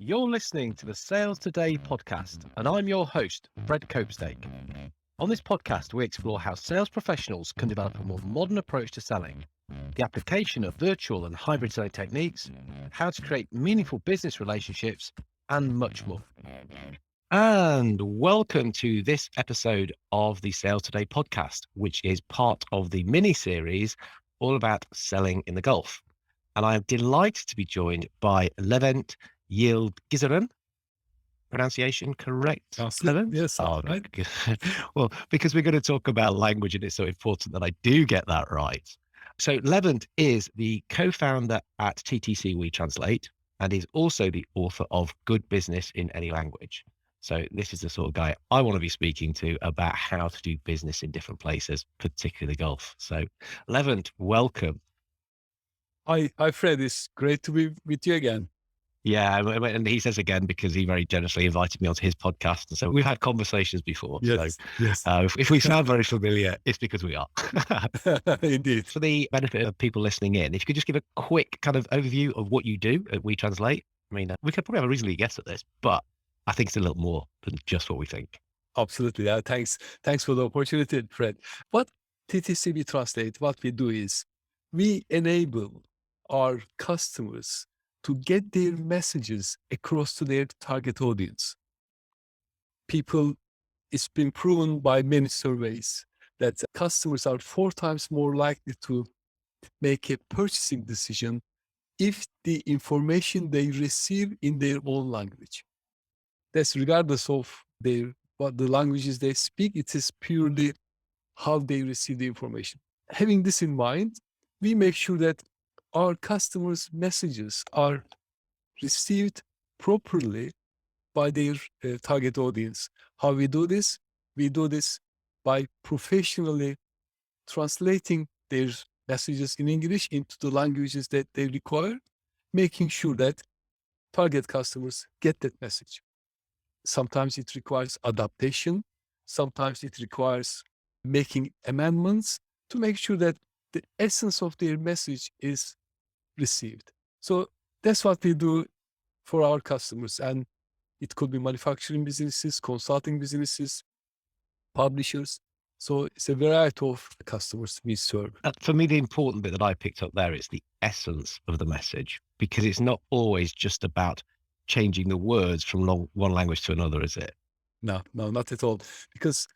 You're listening to the Sales Today podcast, and I'm your host, Fred Copestake. On this podcast, we explore how sales professionals can develop a more modern approach to selling, the application of virtual and hybrid selling techniques, how to create meaningful business relationships, and much more. And welcome to this episode of the Sales Today podcast, which is part of the mini-series all about selling in the Gulf. And I am delighted to be joined by Levent Yildizgoren. Pronunciation correct? Levent? Yes, right. Well, because we're going to talk about language and it's so important that I do get that right. So Levent is the co-founder at TTC We Translate, and he's also the author of Good Business in Any Language. So this is the sort of guy I want to be speaking to about how to do business in different places, particularly the Gulf. So Levent, welcome. Hi, Fred. It's great to be with you again. Yeah, and he says again because he very generously invited me onto his podcast, and so we've had conversations before. Yes. If we sound very familiar, it's because we are. Indeed. For the benefit of people listening in, if you could just give a quick kind of overview of what you do at We Translate. I mean, we could probably have a reasonably guess at this, but I think it's a little more than just what we think. Absolutely. Thanks for the opportunity, Fred. What TTC We Translate, what we do is we enable our customers to get their messages across to their target audience. It's been proven by many surveys that customers are 4 times more likely to make a purchasing decision if the information they receive in their own language. That's regardless of what the languages they speak, it is purely how they receive the information. Having this in mind, we make sure that our customers' messages are received properly by their target audience. How we do this? We do this by professionally translating their messages in English into the languages that they require, making sure that target customers get that message. Sometimes it requires adaptation. Sometimes it requires making amendments to make sure that the essence of their message is received. So that's what we do for our customers. And it could be manufacturing businesses, consulting businesses, publishers. So it's a variety of customers we serve. For me, the important bit that I picked up there is the essence of the message, because it's not always just about changing the words from one language to another, is it? No, not at all. Because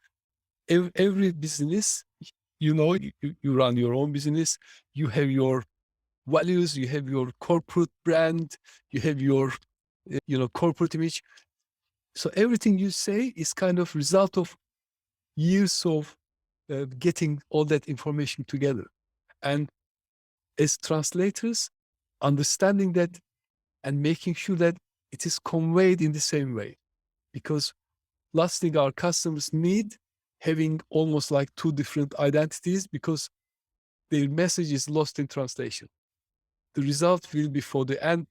every business, you run your own business, you have your values, you have your corporate brand, you have your, corporate image. So everything you say is kind of result of years of getting all that information together. And as translators, understanding that and making sure that it is conveyed in the same way. Because last thing our customers need, having almost like 2 different identities, because their message is lost in translation. The result will be for the end,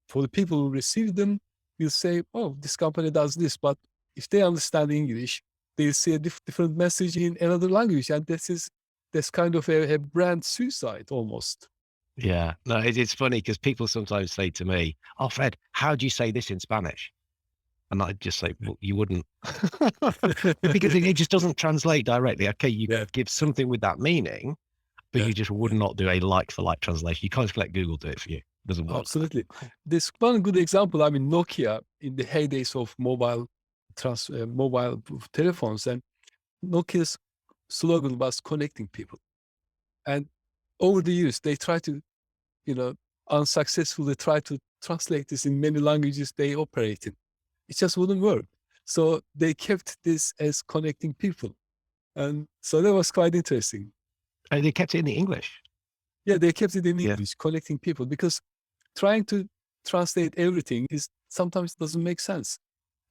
for the people who receive them, will say, oh, this company does this. But if they understand English, they'll see a different message in another language. And that's kind of a brand suicide almost. Yeah, no, it's funny because people sometimes say to me, oh, Fred, how do you say this in Spanish? And I just say, well, you wouldn't, because it just doesn't translate directly. Okay, you give something with that meaning, but you just would not do a like-for-like translation. You can't just let Google do it for you. It doesn't work. Absolutely. There's one good example. I mean, Nokia in the heydays of mobile telephones, and Nokia's slogan was connecting people. And over the years, they try to, unsuccessfully try to translate this in many languages they operate in. It just wouldn't work. So they kept this as connecting people. And so that was quite interesting. And they kept it in the English? Yeah, they kept it in English, connecting people, because trying to translate everything sometimes doesn't make sense.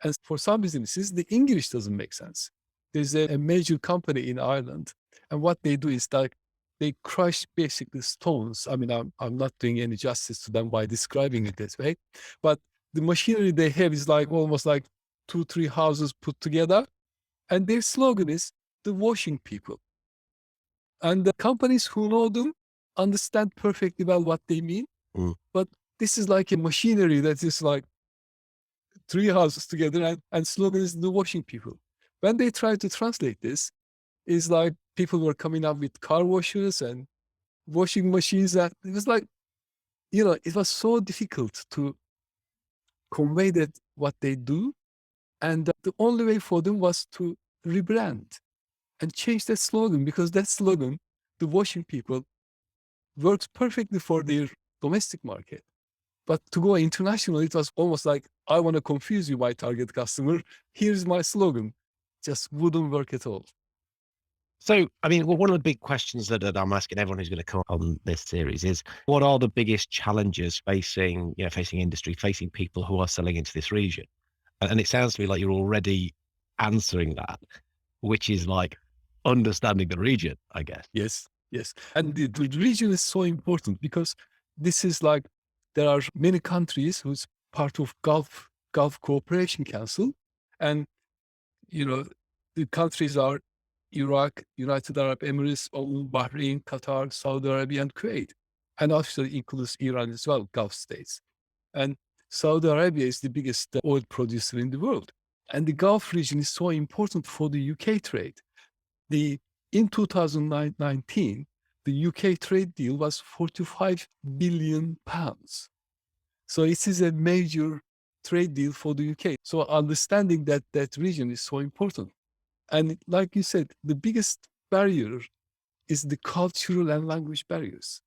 And for some businesses, the English doesn't make sense. There's a major company in Ireland, and what they do is like they crush basically stones. I mean, I'm not doing any justice to them by describing it this way, but the machinery they have is like almost like 2-3 houses put together, and their slogan is the washing people. And the companies who know them understand perfectly well what they mean, but this is like a machinery that is like three houses together, and slogan is the washing people. When they try to translate this, it's like people were coming up with car washers and washing machines. And it was like, it was so difficult to convey that what they do. And the only way for them was to rebrand and change that slogan, because that slogan, the washing people, works perfectly for their domestic market. But to go international, it was almost like, I want to confuse you, my target customer. Here's my slogan. Just wouldn't work at all. So, I mean, well, one of the big questions that I'm asking everyone who's going to come on this series is, what are the biggest challenges facing industry, facing people who are selling into this region? And it sounds to me like you're already answering that, which is like understanding the region, I guess. Yes. And the region is so important, because this is like, there are many countries who's part of Gulf Cooperation Council. And, the countries are Iraq, United Arab Emirates, Oman, Bahrain, Qatar, Saudi Arabia, and Kuwait. And actually includes Iran as well, Gulf states. And Saudi Arabia is the biggest oil producer in the world. And the Gulf region is so important for the UK trade. In 2019, the UK trade deal was 45 billion pounds. So it is a major trade deal for the UK. So understanding that region is so important. And like you said, the biggest barrier is the cultural and language barriers.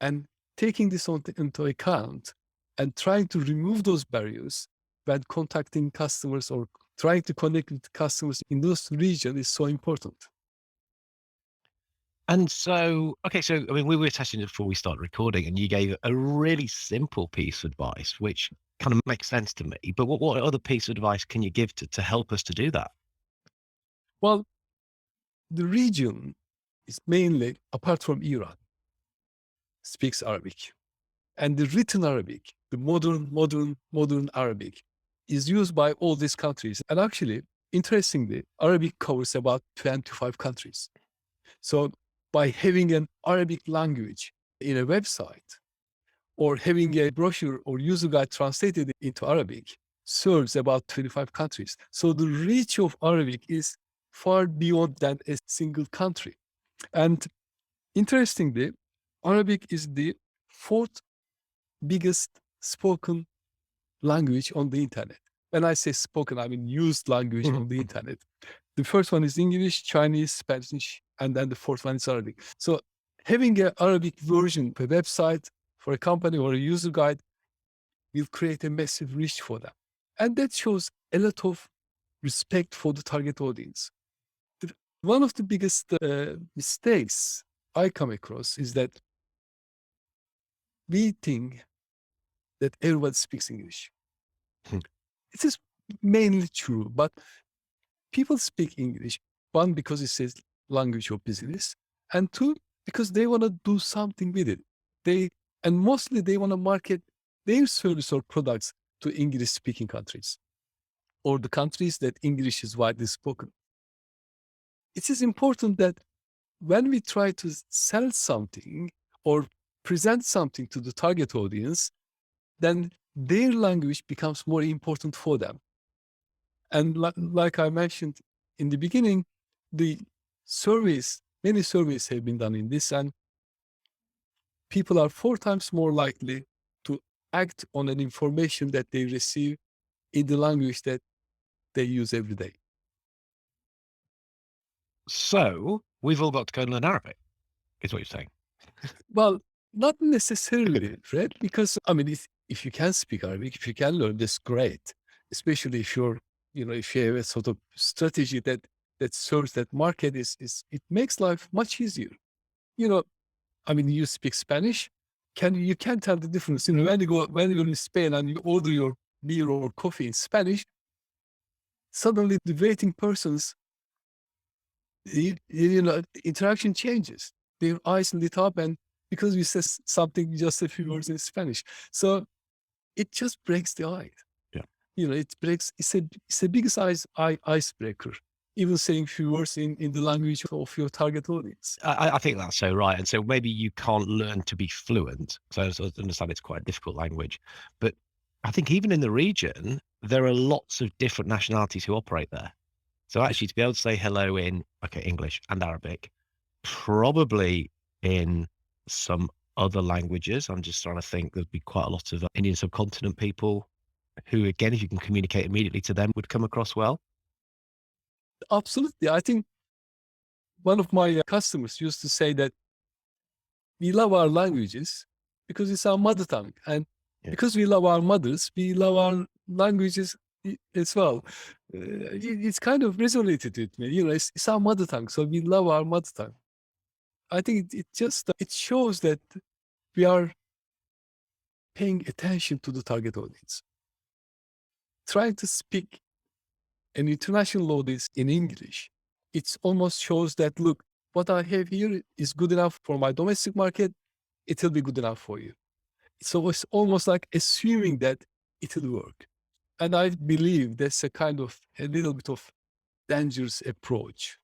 And taking this into account and trying to remove those barriers when contacting customers or trying to connect with customers in those regions is so important. And so, okay, so I mean, we were testing it before we started recording, and you gave a really simple piece of advice, which kind of makes sense to me. But what other piece of advice can you give to help us to do that? Well, the region is mainly, apart from Iran, speaks Arabic. And the written Arabic, the modern Arabic, is used by all these countries. And actually, interestingly, Arabic covers about 25 countries. So by having an Arabic language in a website, or having a brochure or user guide translated into Arabic, serves about 25 countries. So the reach of Arabic is far beyond than a single country. And interestingly, Arabic is the fourth biggest spoken language on the internet. When I say spoken, I mean used language on the internet. The first one is English, Chinese, Spanish, and then the fourth one is Arabic. So having an Arabic version of a website for a company or a user guide will create a massive reach for them. And that shows a lot of respect for the target audience. One of the biggest mistakes I come across is that we think that everyone speaks English. It is mainly true, but people speak English, one, because it's a language of business, and two, because they want to do something with it. And mostly they want to market their service or products to English-speaking countries, or the countries that English is widely spoken. It is important that when we try to sell something or present something to the target audience, then their language becomes more important for them. And like I mentioned in the beginning, many surveys have been done in this, and people are 4 times more likely to act on an information that they receive in the language that they use every day. So we've all got to go and learn Arabic, is what you're saying. Well, not necessarily, Fred, because I mean, if you can speak Arabic, if you can learn, that's great. Especially if if you have a sort of strategy that serves that market, it makes life much easier. I mean, you speak Spanish, you can tell the difference. When you're in Spain and you order your beer or coffee in Spanish, suddenly the waiting person's interaction changes. Their eyes lit up, and because you said something, just a few words in Spanish, so it just breaks the ice. Yeah. It's the biggest icebreaker. even saying few words in the language of your target audience. I think that's so right. And so maybe you can't learn to be fluent. So I understand it's quite a difficult language. But I think even in the region, there are lots of different nationalities who operate there. So actually to be able to say hello in, okay, English and Arabic, probably in some other languages. I'm just trying to think there'd be quite a lot of Indian subcontinent people who, again, if you can communicate immediately to them, would come across well. Absolutely. I think one of my customers used to say that we love our languages because it's our mother tongue. And Yeah. because we love our mothers, we love our languages as well. It's kind of resonated with me. It's our mother tongue, so we love our mother tongue. I think it just it shows that we are paying attention to the target audience. Trying to speak an international audience in English, it almost shows that, look, what I have here is good enough for my domestic market. It will be good enough for you. So it's almost like assuming that it will work. And I believe that's a little bit of dangerous approach,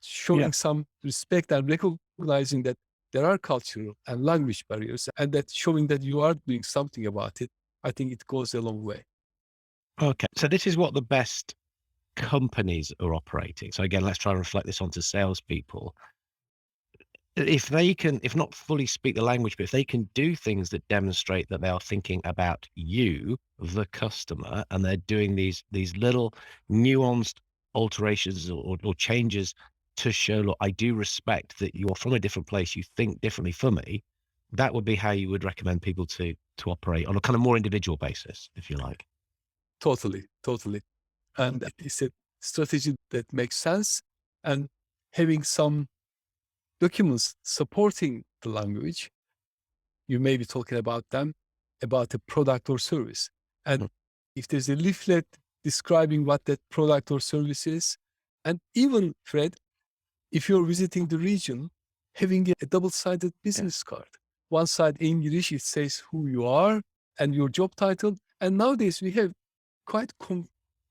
showing Yeah. some respect and recognizing that there are cultural and language barriers, and that showing that you are doing something about it. I think it goes a long way. Okay. So this is what the best companies are operating. So again, let's try and reflect this onto salespeople. If they can, if not fully speak the language, but if they can do things that demonstrate that they are thinking about you, the customer, and they're doing these little nuanced alterations or changes to show, look, I do respect that you're from a different place, you think differently from me, that would be how you would recommend people to operate on a kind of more individual basis, if you like. Totally, totally. And it's a strategy that makes sense. And having some documents supporting the language, you may be talking about them, about a product or service. And if there's a leaflet describing what that product or service is, and even, Fred, if you're visiting the region, having a double-sided business card. One side English, it says who you are and your job title. And nowadays we have quite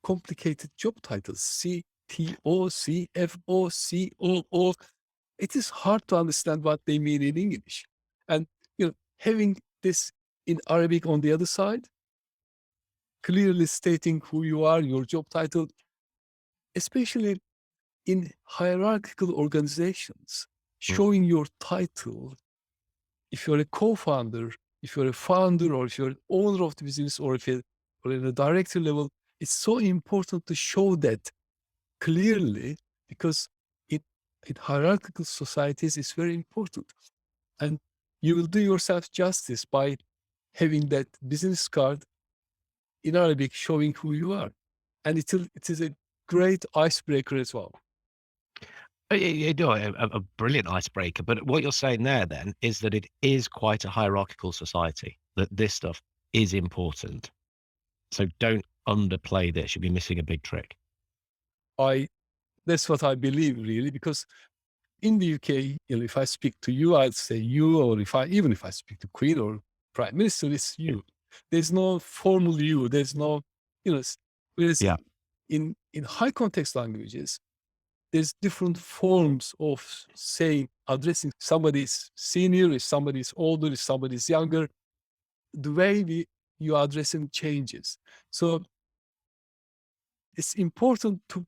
complicated job titles: CTO, CFO, COO. It is hard to understand what they mean in English. And having this in Arabic on the other side, clearly stating who you are, your job title, especially in hierarchical organizations, showing your title. If you're a co-founder, if you're a founder, or if you're an owner of the business, or if you're at a director level, it's so important to show that clearly, because in hierarchical societies, it's very important. And you will do yourself justice by having that business card in Arabic showing who you are. And it is a great icebreaker as well. A brilliant icebreaker. But what you're saying there then is that it is quite a hierarchical society, that this stuff is important. So don't underplay this. You'll be missing a big trick. That's what I believe, really, because in the UK, if I speak to you, I'd say you, or even if I speak to Queen or Prime Minister, it's you. There's no formal you. There's no, whereas in high context languages, there's different forms of addressing somebody's senior, if somebody's older, if somebody's younger. The way you address them changes. So it's important to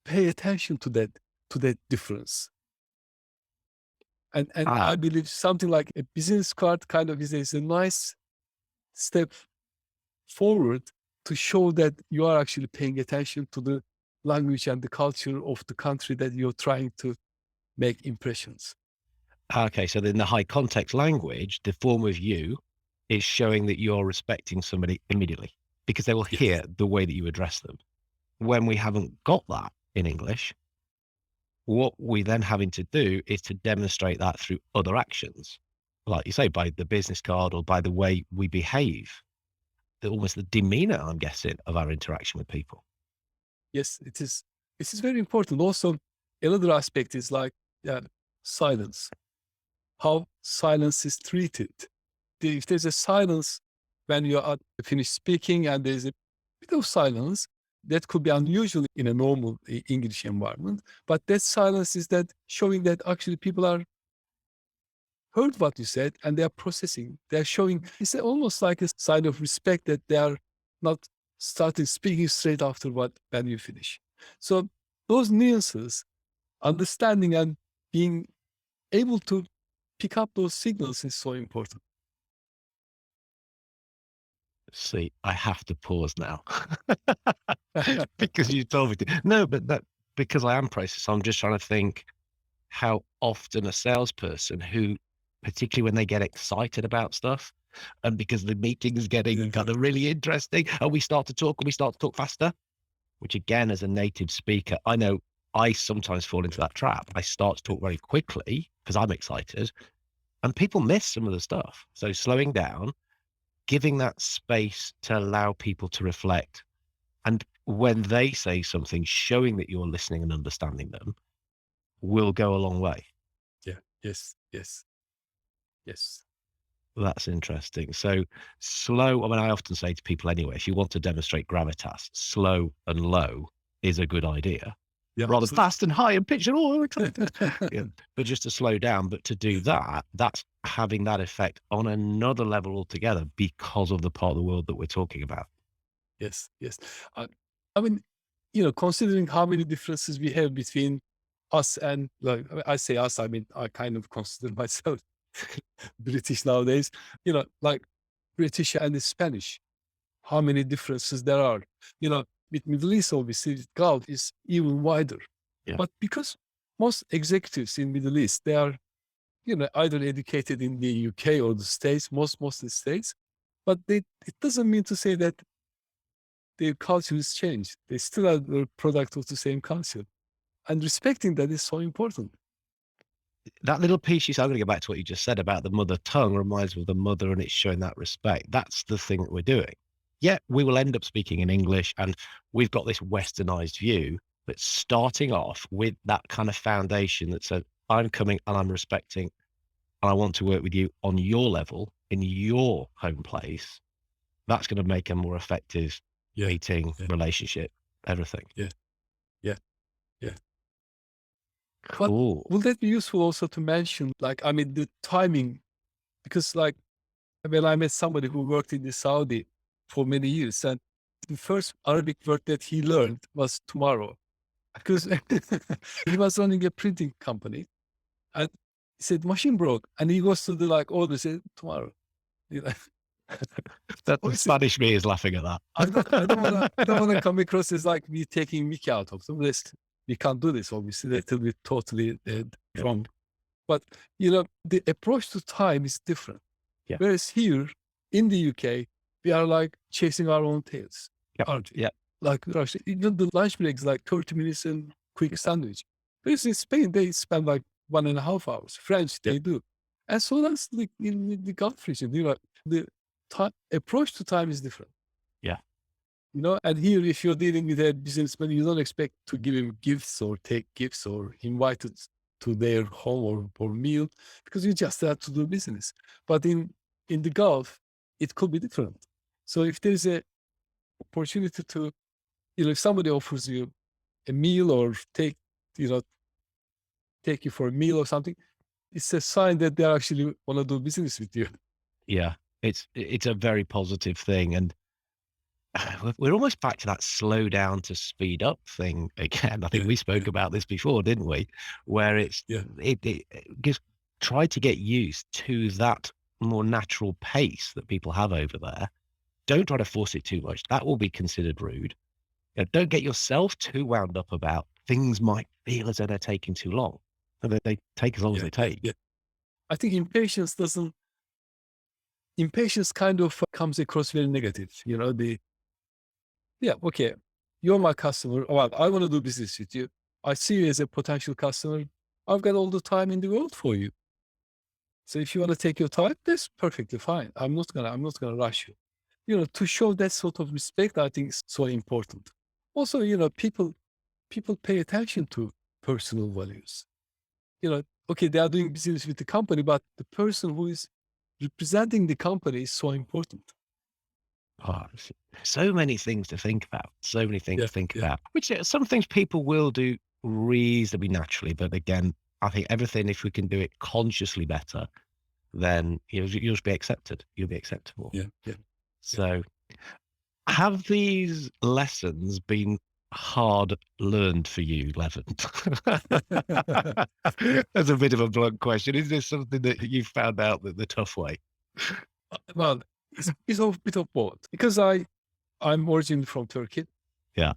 pay attention to that difference. And I believe something like a business card kind of is a nice step forward to show that you are actually paying attention to the language and the culture of the country that you're trying to make impressions. Okay, so in the high context language, the form of you is showing that you're respecting somebody immediately because they will hear the way that you address them. When we haven't got that in English, what we then having to do is to demonstrate that through other actions, like you say, by the business card or by the way we behave, almost the demeanor, I'm guessing, of our interaction with people. Yes, it is. This is very important. Also, another aspect is like silence. How silence is treated. If there's a silence when you are finished speaking and there's a bit of silence, that could be unusual in a normal English environment, but that silence is that showing that actually people are heard what you said and they are processing. They are showing, it's almost like a sign of respect that they are not starting speaking straight after when you finish. So those nuances, understanding and being able to pick up those signals is so important. See, I have to pause now because you told me to. No, but because I am processed, I'm just trying to think how often a salesperson who, particularly when they get excited about stuff, and because the meeting is getting kind of really interesting, and we start to talk faster, which again, as a native speaker, I know I sometimes fall into that trap. I start to talk very quickly because I'm excited, and people miss some of the stuff. So slowing down, giving that space to allow people to reflect. And when they say something, showing that you're listening and understanding them will go a long way. Yeah. Yes. Yes. Yes. That's interesting. So slow, I mean, I often say to people anyway, if you want to demonstrate gravitas, slow and low is a good idea. Yeah. Rather fast and high and pitch and all excited. Yeah. But just to slow down, but to do that, that's having that effect on another level altogether because of the part of the world that we're talking about. Yes. Yes. I mean, considering how many differences we have between us and, like, I say us, I mean, I kind of consider myself British nowadays, like British and the Spanish, how many differences there are. With Middle East, obviously, with Gulf is even wider. Yeah. But because most executives in Middle East, they are, either educated in the UK or the States, most of the States, but it doesn't mean to say that their culture is changed. They still are the product of the same culture. And respecting that is so important. That little piece you said, I'm going to go back to what you just said about the mother tongue reminds me of the mother and it's showing that respect. That's the thing that we're doing. Yeah, we will end up speaking in English and we've got this westernized view, but starting off with that kind of foundation that said, I'm coming and I'm respecting and I want to work with you on your level in your home place. That's going to make a more effective Yeah. meeting, Yeah. relationship, everything. Yeah. Yeah. Yeah. Cool. But will that be useful also to mention, like, I mean, the timing? Because, like, when I met somebody who worked in the Saudi for many years, and the first Arabic word that he learned was tomorrow, because he was running a printing company, and he said machine broke, and he goes to the order, said tomorrow. You know, That the obviously, Spanish me is laughing at that. I don't want to come across as like me taking Mickey out of them. We can't do this. Obviously, that will be totally wrong. But the approach to time is different. Yeah. Whereas here in the UK, we are like chasing our own tails. Yep. Aren't we? Yeah. Like Russia, even the lunch break is like 30 minutes and quick sandwich. Whereas in Spain, they spend like 1.5 hours. French, they do. And so that's like in the Gulf region, the approach to time is different. Yeah. And here, if you're dealing with a businessman, you don't expect to give him gifts or take gifts or invite it to their home or meal, because you just have to do business. But in the Gulf, it could be different. So if there's a opportunity to, if somebody offers you a meal or take you for a meal or something, it's a sign that they actually want to do business with you. Yeah. It's a very positive thing. And we're almost back to that slow down to speed up thing again. I think we spoke about this before, didn't we? Where it just try to get used to that more natural pace that people have over there. Don't try to force it too much. That will be considered rude. Don't get yourself too wound up about things might feel as though they're taking too long. And they take as long as they take. Yeah. I think impatience kind of comes across very negative. Okay, you're my customer. Well, I want to do business with you. I see you as a potential customer. I've got all the time in the world for you. So if you want to take your time, that's perfectly fine. I'm not gonna rush you. To show that sort of respect, I think is so important. Also, people pay attention to personal values. Okay, they are doing business with the company, but the person who is representing the company is so important. Oh, so many things to think about. So many things Yeah, to think yeah, about. Which some things people will do reasonably naturally, but again, I think everything, if we can do it consciously better, then you'll just be accepted. You'll be acceptable. yeah, yeah, yeah. So, have these lessons been hard learned for you, Levent? That's a bit of a blunt question. Is this something that you found out the tough way? Well, it's a bit of both because I'm originally from Turkey. Yeah.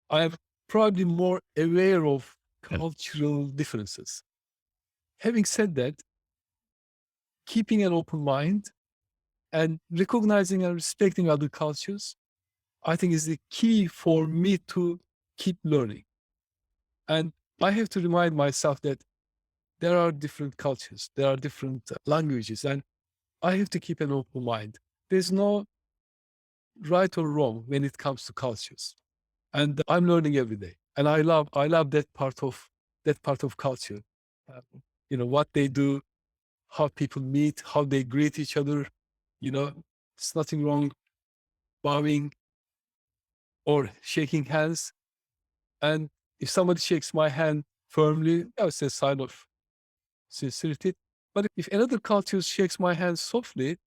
I'm probably more aware of Yeah. cultural differences. Having said that, keeping an open mind and recognizing and respecting other cultures, I think is the key for me to keep learning. And I have to remind myself that there are different cultures, there are different languages, and I have to keep an open mind. There's no right or wrong when it comes to cultures. And I'm learning every day. And I love that part of culture. Uh, what they do, how people meet, how they greet each other. It's nothing wrong bowing or shaking hands. And if somebody shakes my hand firmly, it's a sign of sincerity. But if another culture shakes my hand softly,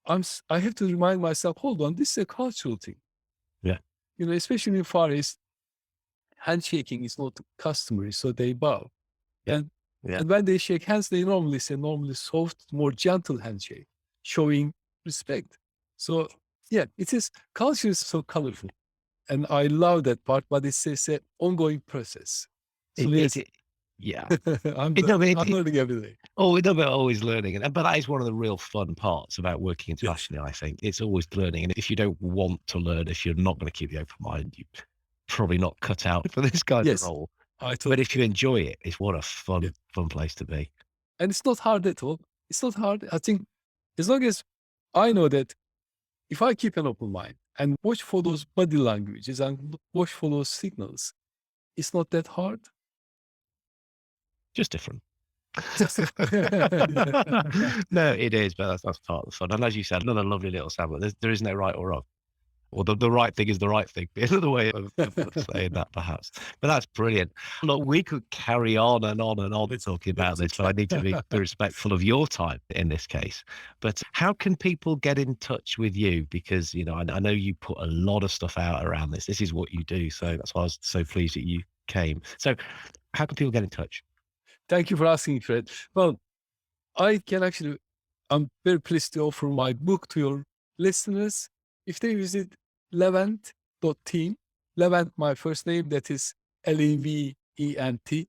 I have to remind myself, hold on, this is a cultural thing. Yeah. Especially in Far East, handshaking is not customary, so they bow. Yeah. And Yeah. and when they shake hands, they normally say soft, more gentle handshake, showing respect. So yeah, it is culture is so colorful. And I love that part, but it's an ongoing process. So yes, Yeah. I'm No, but I'm learning every day. oh, we know about always learning, but that is one of the real fun parts about working Yes. internationally, I think. It's always learning, and if you don't want to learn, if you're not gonna keep the open mind, you're probably not cut out for this kind of Yes. role. I But totally if you enjoy it, it's what a yeah. fun place to be. And it's not hard at all. It's not hard. I think as long as I know that if I keep an open mind and watch for those body languages and watch for those signals, it's not that hard. Just different. Just yeah. No, it is, but that's part of the fun. And as you said, another lovely little sandwich. There is no right or wrong. Or the right thing is the right thing. Another way of saying that, perhaps. But that's brilliant. Look, we could carry on and on and on talking about this, but I need to be respectful of your time in this case. But how can people get in touch with you? Because, I know you put a lot of stuff out around this. This is what you do. So that's why I was so pleased that you came. So how can people get in touch? Thank you for asking, Fred. Well, I'm very pleased to offer my book to your listeners. If they visit levent.team, Levent, my first name, that is Levent.team,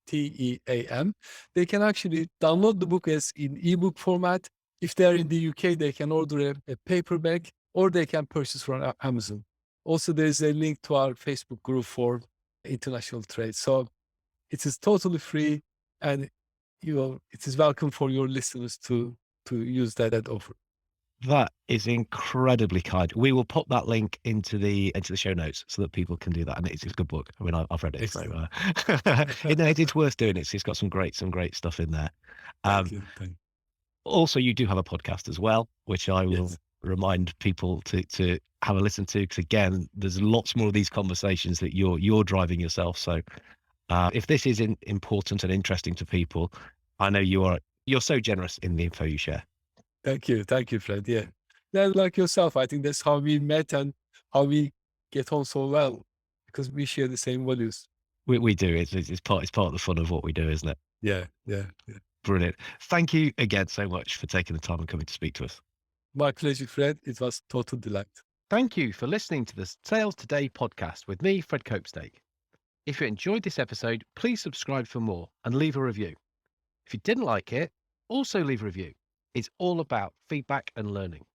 TEAM, they can actually download the book as in ebook format. If they're in the UK, they can order a paperback or they can purchase from Amazon. Also, there's a link to our Facebook group for international trade. So it is totally free, and it is welcome for your listeners to use that offer. That is incredibly kind. We will put that link into the show notes so that people can do that. And it's a good book. I mean, I've read it, so it's worth doing it. It's got some great stuff in there. Thank you. Also, you do have a podcast as well, which I will Yes. remind people to have a listen to. Because again, there's lots more of these conversations that you're driving yourself. So if this is important and interesting to people, I know you're so generous in the info you share. Thank you, Fred. Yeah, like yourself, I think that's how we met and how we get on so well because we share the same values. We do. It's part of the fun of what we do, isn't it? Yeah. Brilliant. Thank you again so much for taking the time and coming to speak to us. My pleasure, Fred. It was total delight. Thank you for listening to the Sales Today podcast with me, Fred Copestake. If you enjoyed this episode, please subscribe for more and leave a review. If you didn't like it, also leave a review. It's all about feedback and learning.